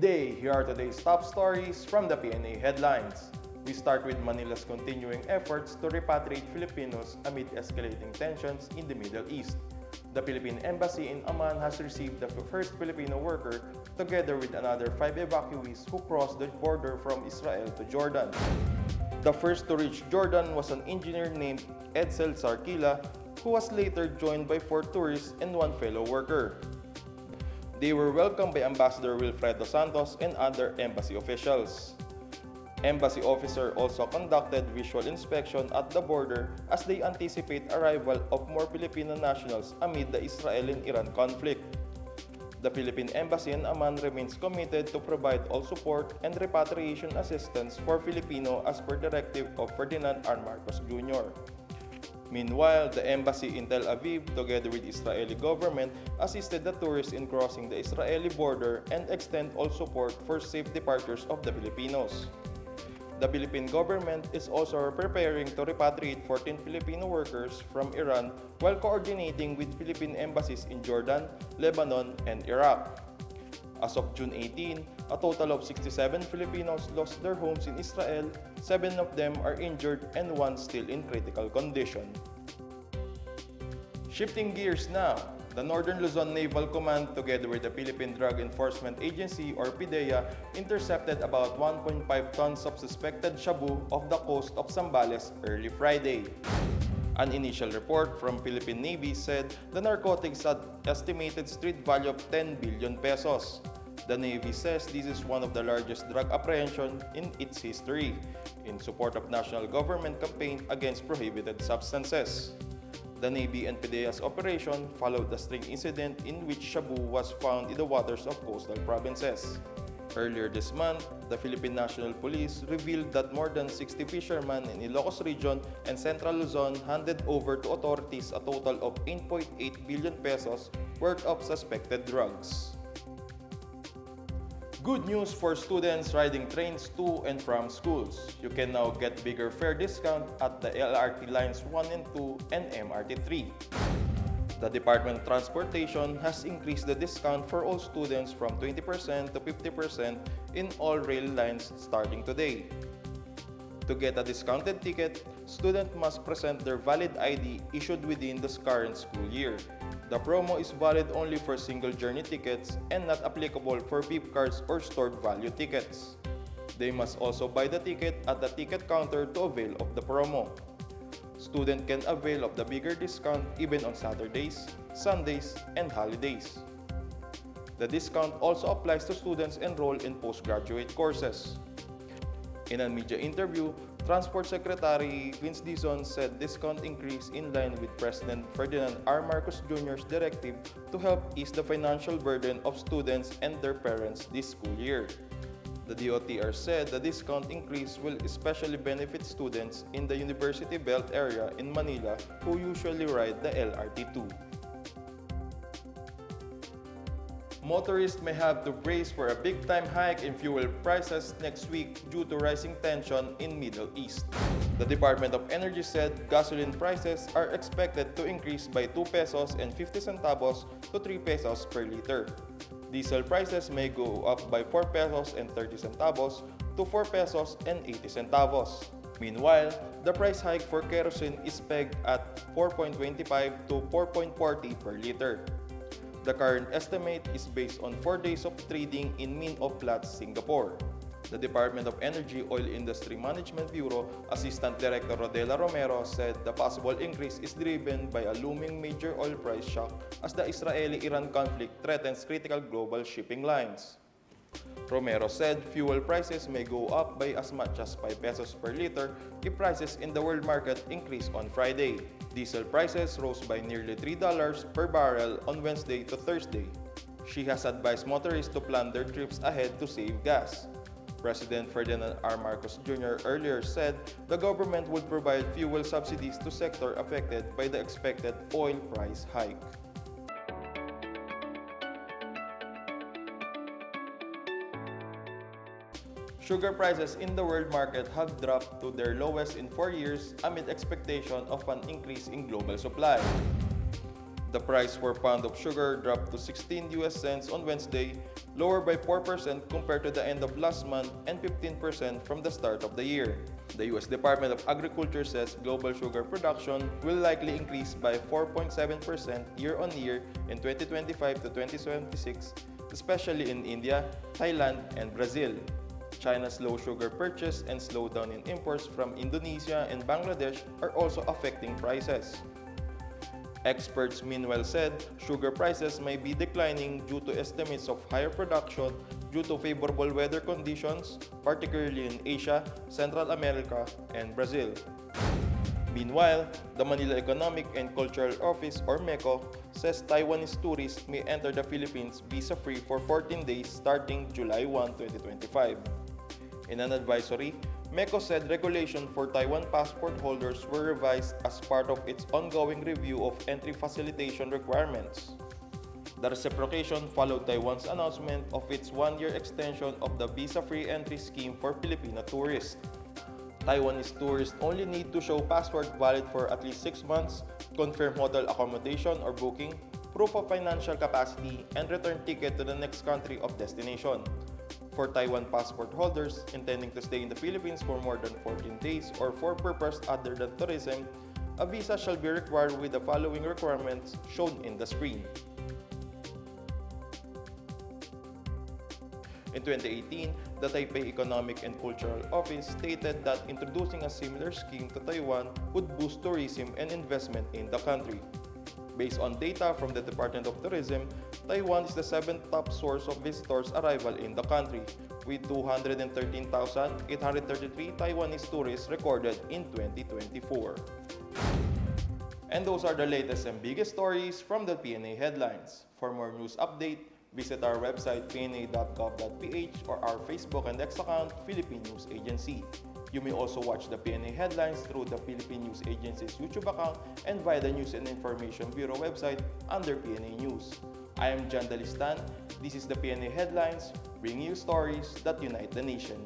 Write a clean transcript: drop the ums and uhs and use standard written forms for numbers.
Good day! Here are today's top stories from the Pna Headlines. We start with Manila's continuing efforts to repatriate Filipinos amid escalating tensions in the Middle East. The Philippine Embassy in Amman has received the first Filipino worker together with another 5 evacuees who crossed the border from Israel to Jordan. The first to reach Jordan was an engineer named Edsel Sarkila, who was later joined by 4 tourists and 1 fellow worker. They were welcomed by Ambassador Wilfredo Santos and other embassy officials. Embassy officer also conducted visual inspection at the border as they anticipate arrival of more Filipino nationals amid the Israel and Iran conflict. The Philippine Embassy in Amman remains committed to provide all support and repatriation assistance for Filipino as per directive of Ferdinand R. Marcos Jr. Meanwhile, the embassy in Tel Aviv, together with Israeli government, assisted the tourists in crossing the Israeli border and extend all support for safe departures of the Filipinos. The Philippine government is also preparing to repatriate 14 Filipino workers from Iran while coordinating with Philippine embassies in Jordan, Lebanon, and Iraq. As of June 18, a total of 67 Filipinos lost their homes in Israel, 7 of them are injured and 1 still in critical condition. Shifting gears now, the Northern Luzon Naval Command together with the Philippine Drug Enforcement Agency or PDEA intercepted about 1.5 tons of suspected shabu off the coast of Zambales early Friday. An initial report from Philippine Navy said the narcotics had estimated street value of 10 billion pesos. The Navy says this is one of the largest drug apprehension in its history, in support of national government campaign against prohibited substances. The Navy and PDEA's operation followed a string incident in which shabu was found in the waters of coastal provinces. Earlier this month, the Philippine National Police revealed that more than 60 fishermen in Ilocos Region and Central Luzon handed over to authorities a total of 8.8 billion pesos worth of suspected drugs. Good news for students riding trains to and from schools. You can now get bigger fare discount at the LRT Lines 1 and 2 and MRT 3. The Department of Transportation has increased the discount for all students from 20% to 50% in all rail lines starting today. To get a discounted ticket, students must present their valid ID issued within the current school year. The promo is valid only for single journey tickets and not applicable for VIP cards or stored value tickets. They must also buy the ticket at the ticket counter to avail of the promo. Students can avail of the bigger discount even on Saturdays, Sundays, and holidays. The discount also applies to students enrolled in postgraduate courses. In a media interview, Transport Secretary Vince Dizon said discount increase in line with President Ferdinand R. Marcos Jr.'s directive to help ease the financial burden of students and their parents this school year. The DOTR said the discount increase will especially benefit students in the University Belt area in Manila who usually ride the LRT2. Motorists may have to brace for a big-time hike in fuel prices next week due to rising tension in Middle East. The Department of Energy said gasoline prices are expected to increase by 2 pesos and 50 centavos to 3 pesos per liter. Diesel prices may go up by 4 pesos and 30 centavos to 4 pesos and 80 centavos. Meanwhile, the price hike for kerosene is pegged at 4.25 to 4.40 per liter. The current estimate is based on 4 days of trading in Min of Platts, Singapore. The Department of Energy Oil Industry Management Bureau Assistant Director Rodela Romero said the possible increase is driven by a looming major oil price shock as the Israeli-Iran conflict threatens critical global shipping lines. Romero said fuel prices may go up by as much as 5 pesos per liter if prices in the world market increase on Friday. Diesel prices rose by nearly $3 per barrel on Wednesday to Thursday. She has advised motorists to plan their trips ahead to save gas. President Ferdinand R. Marcos Jr. earlier said the government would provide fuel subsidies to sector affected by the expected oil price hike. Sugar prices in the world market have dropped to their lowest in 4 years amid expectation of an increase in global supply. The price for pound of sugar dropped to 16 US cents on Wednesday, lower by 4% compared to the end of last month and 15% from the start of the year. The US Department of Agriculture says global sugar production will likely increase by 4.7% year-on-year in 2025 to 2026, especially in India, Thailand, and Brazil. China's low sugar purchase and slowdown in imports from Indonesia and Bangladesh are also affecting prices. Experts meanwhile said sugar prices may be declining due to estimates of higher production due to favorable weather conditions, particularly in Asia, Central America, and Brazil. Meanwhile, the Manila Economic and Cultural Office or MECO says Taiwanese tourists may enter the Philippines visa-free for 14 days starting July 1, 2025. In an advisory, MECO said regulation for Taiwan passport holders were revised as part of its ongoing review of entry facilitation requirements. The reciprocation followed Taiwan's announcement of its one-year extension of the visa-free entry scheme for Filipino tourists. Taiwanese tourists only need to show passport valid for at least 6 months, confirm hotel accommodation or booking, proof of financial capacity, and return ticket to the next country of destination. For Taiwan passport holders intending to stay in the Philippines for more than 14 days or for purpose other than tourism, a visa shall be required with the following requirements shown in the screen. In 2018, the Taipei Economic and Cultural Office stated that introducing a similar scheme to Taiwan would boost tourism and investment in the country. Based on data from the Department of Tourism, Taiwan is the 7th top source of visitors' arrival in the country, with 213,833 Taiwanese tourists recorded in 2024. And those are the latest and biggest stories from the PNA Headlines. For more news update, visit our website pna.gov.ph or our Facebook and X account, Philippine News Agency. You may also watch the PNA Headlines through the Philippine News Agency's YouTube account and via the News and Information Bureau website under PNA News. I am Zambales. This is the PNA Headlines, bringing you stories that unite the nation.